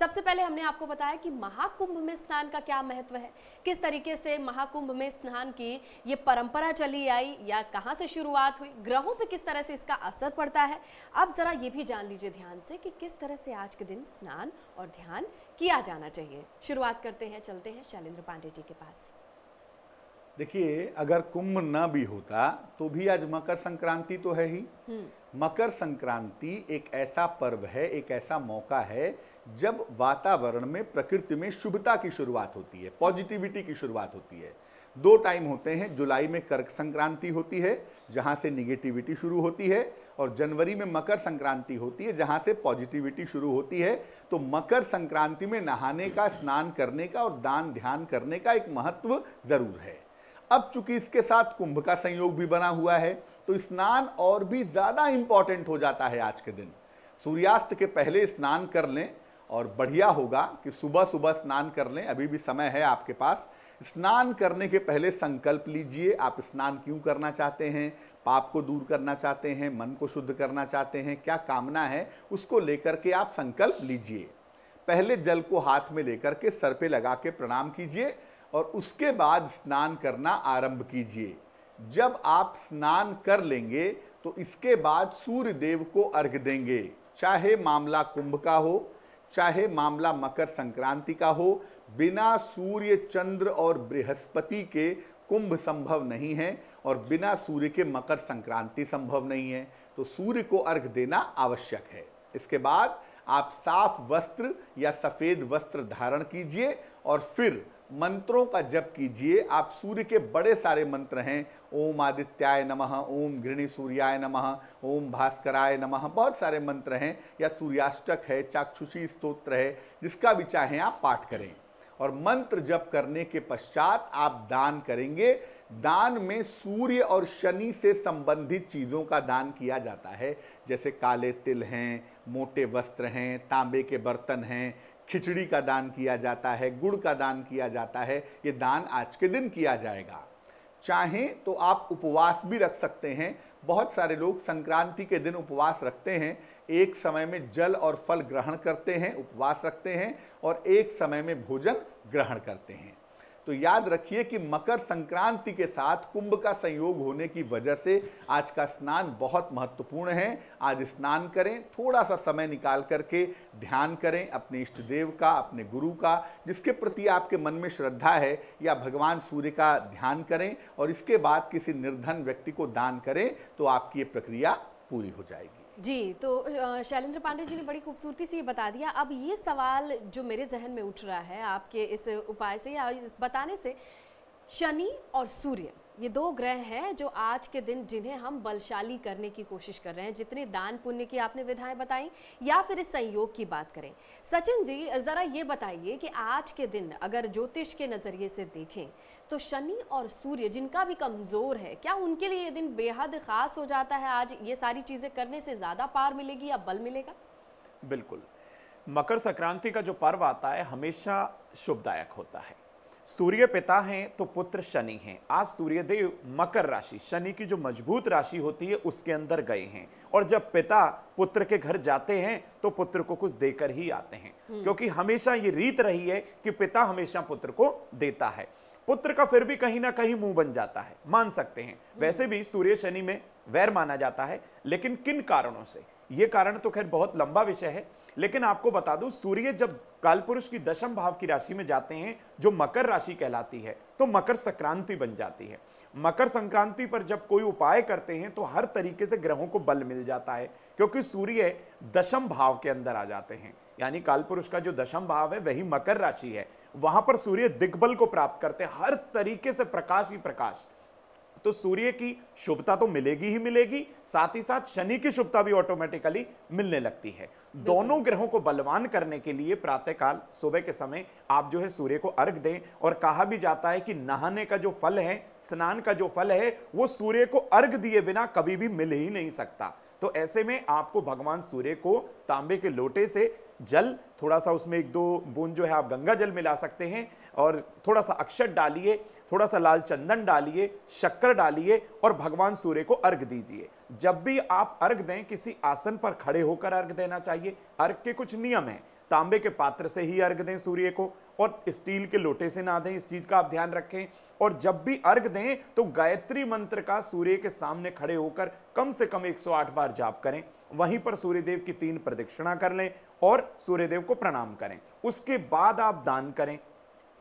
सबसे पहले हमने आपको बताया कि महाकुंभ में स्नान का क्या महत्व है, किस तरीके से महाकुंभ में स्नान की ये परंपरा चली आई या कहाँ से शुरुआत हुई, ग्रहों पे किस तरह से इसका असर पड़ता है। अब जरा ये भी जान लीजिए ध्यान से कि किस तरह से आज के दिन स्नान और ध्यान किया जाना चाहिए। शुरुआत करते हैं, चलते हैं शैलेंद्र पांडे जी के पास। देखिए, अगर कुंभ न भी होता तो भी आज मकर संक्रांति तो है ही। मकर संक्रांति एक ऐसा पर्व है, एक ऐसा मौका है जब वातावरण में, प्रकृति में शुभता की शुरुआत होती है, पॉजिटिविटी की शुरुआत होती है। दो टाइम होते हैं, जुलाई में कर्क संक्रांति होती है जहां से निगेटिविटी शुरू होती है, और जनवरी में मकर संक्रांति होती है जहां से पॉजिटिविटी शुरू होती है। तो मकर संक्रांति में नहाने का, स्नान करने का और दान ध्यान करने का एक महत्व जरूर है। अब चूंकि इसके साथ कुंभ का संयोग भी बना हुआ है तो स्नान और भी ज्यादा इंपॉर्टेंट हो जाता है आज के दिन। सूर्यास्त के पहले स्नान कर लें, और बढ़िया होगा कि सुबह सुबह स्नान कर लें, अभी भी समय है आपके पास। स्नान करने के पहले संकल्प लीजिए, आप स्नान क्यों करना चाहते हैं, पाप को दूर करना चाहते हैं, मन को शुद्ध करना चाहते हैं, क्या कामना है, उसको लेकर के आप संकल्प लीजिए। पहले जल को हाथ में लेकर के सर पे लगा के प्रणाम कीजिए और उसके बाद स्नान करना आरंभ कीजिए। जब आप स्नान कर लेंगे तो इसके बाद सूर्य देव को अर्घ्य देंगे। चाहे मामला कुंभ का हो, चाहे मामला मकर संक्रांति का हो, बिना सूर्य, चंद्र और बृहस्पति के कुंभ संभव नहीं है और बिना सूर्य के मकर संक्रांति संभव नहीं है। तो सूर्य को अर्घ्य देना आवश्यक है। इसके बाद आप साफ वस्त्र या सफेद वस्त्र धारण कीजिए और फिर मंत्रों का जप कीजिए। आप सूर्य के बड़े सारे मंत्र हैं, ओम आदित्याय नमः, ओम घृणी सूर्याय नमः, ओम भास्कराय नमः, बहुत सारे मंत्र हैं, या सूर्याष्टक है, चाक्षुषी स्तोत्र है, जिसका भी चाहें आप पाठ करें। और मंत्र जप करने के पश्चात आप दान करेंगे। दान में सूर्य और शनि से संबंधित चीज़ों का दान किया जाता है, जैसे काले तिल हैं, मोटे वस्त्र हैं, तांबे के बर्तन हैं, खिचड़ी का दान किया जाता है, गुड़ का दान किया जाता है। ये दान आज के दिन किया जाएगा। चाहें तो आप उपवास भी रख सकते हैं। बहुत सारे लोग संक्रांति के दिन उपवास रखते हैं, एक समय में जल और फल ग्रहण करते हैं, उपवास रखते हैं, और एक समय में भोजन ग्रहण करते हैं। तो याद रखिए कि मकर संक्रांति के साथ कुंभ का संयोग होने की वजह से आज का स्नान बहुत महत्वपूर्ण है। आज स्नान करें, थोड़ा सा समय निकाल करके ध्यान करें अपने इष्ट देव का, अपने गुरु का, जिसके प्रति आपके मन में श्रद्धा है, या भगवान सूर्य का ध्यान करें, और इसके बाद किसी निर्धन व्यक्ति को दान करें तो आपकी ये प्रक्रिया पूरी हो जाएगी। जी, तो शैलेंद्र पांडे जी ने बड़ी खूबसूरती से ये बता दिया। अब ये सवाल जो मेरे जहन में उठ रहा है आपके इस उपाय से या इस बताने से, शनि और सूर्य ये दो ग्रह हैं जो आज के दिन जिन्हें हम बलशाली करने की कोशिश कर रहे हैं। जितने दान पुण्य की आपने विधाएं बताई, या फिर इस संयोग की बात करें, सचिन जी जरा ये बताइए कि आज के दिन अगर ज्योतिष के नजरिए से देखें तो शनि और सूर्य जिनका भी कमजोर है, क्या उनके लिए ये दिन बेहद खास हो जाता है? आज ये सारी चीजें करने से ज्यादा पार मिलेगी या बल मिलेगा? बिल्कुल, मकर संक्रांति का जो पर्व आता है हमेशा शुभदायक होता है। सूर्य पिता हैं तो पुत्र शनि हैं। आज सूर्यदेव मकर राशि, शनि की जो मजबूत राशि होती है, उसके अंदर गए हैं, और जब पिता पुत्र के घर जाते हैं तो पुत्र को कुछ देकर ही आते हैं, क्योंकि हमेशा ये रीत रही है कि पिता हमेशा पुत्र को देता है। पुत्र का फिर भी कहीं ना कहीं मुंह बन जाता है, मान सकते हैं। वैसे भी सूर्य शनि में वैर माना जाता है, लेकिन किन कारणों से, ये कारण तो खैर बहुत लंबा विषय है। लेकिन आपको बता दूं, सूर्य जब कालपुरुष की दशम भाव की राशि में जाते हैं, जो मकर राशि कहलाती है, तो मकर संक्रांति बन जाती है। मकर संक्रांति पर जब कोई उपाय करते हैं तो हर तरीके से ग्रहों को बल मिल जाता है, क्योंकि सूर्य दशम भाव के अंदर आ जाते हैं। यानी कालपुरुष का जो दशम भाव है वही मकर राशि है, वहां पर सूर्य दिग्बल को प्राप्त करते हैं, हर तरीके से प्रकाश ही प्रकाश। तो सूर्य की शुभता तो मिलेगी ही मिलेगी, साथ ही साथ शनि की शुभता भी ऑटोमेटिकली मिलने लगती है। दोनों ग्रहों को बलवान करने के लिए प्रातःकाल सुबह के समय आप जो है सूर्य को अर्घ दें। और कहा भी जाता है कि नहाने का जो फल है, स्नान का जो फल है, वो सूर्य को अर्घ दिए बिना कभी भी मिल ही नहीं सकता। तो ऐसे में आपको भगवान सूर्य को तांबे के लोटे से जल, थोड़ा सा उसमें 1-2 बूंद जो है आप गंगा जल मिला सकते हैं, और थोड़ा सा अक्षत डालिए, थोड़ा सा लाल चंदन डालिए, शक्कर डालिए और भगवान सूर्य को अर्घ दीजिए। जब भी आप अर्घ दें, किसी आसन पर खड़े होकर अर्घ देना चाहिए। अर्घ के कुछ नियम हैं। तांबे के पात्र से ही अर्घ दें सूर्य को, और स्टील के लोटे से ना दें, इस चीज का आप ध्यान रखें। और जब भी अर्घ दें तो गायत्री मंत्र का सूर्य के सामने खड़े होकर कम से कम 108 बार जाप करें। वहीं पर सूर्यदेव की 3 प्रदक्षिणा कर लें और सूर्यदेव को प्रणाम करें। उसके बाद आप दान करें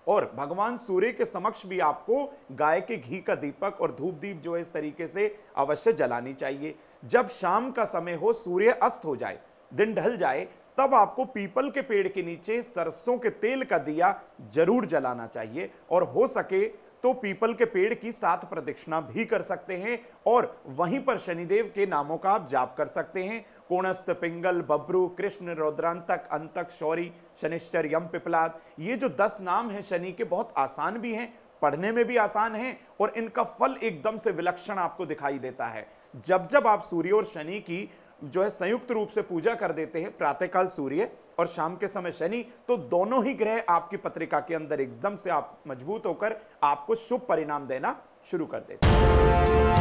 और भगवान सूर्य के समक्ष भी आपको गाय के घी का दीपक और धूप दीप जो है इस तरीके से अवश्य जलानी चाहिए। जब शाम का समय हो, सूर्य अस्त हो जाए, दिन ढल जाए, तब आपको पीपल के पेड़ के नीचे सरसों के तेल का दिया जरूर जलाना चाहिए। और हो सके तो पीपल के पेड़ की 7 प्रदक्षिणा भी कर सकते हैं और वहीं पर शनिदेव के नामों का आप जाप कर सकते हैं। कोणस्थ, पिंगल, बब्रू, कृष्ण, रौद्रांतक, अंतक, शौरी, शनिश्चर, यम, पिपलाद, ये जो 10 नाम हैं शनि के, बहुत आसान भी हैं, पढ़ने में भी आसान हैं और इनका फल एकदम से विलक्षण आपको दिखाई देता है। जब जब आप सूर्य और शनि की जो है संयुक्त रूप से पूजा कर देते हैं, प्रातःकाल सूर्य और शाम के समय शनि, तो दोनों ही ग्रह आपकी पत्रिका के अंदर एकदम से आप मजबूत होकर आपको शुभ परिणाम देना शुरू कर देते हैं।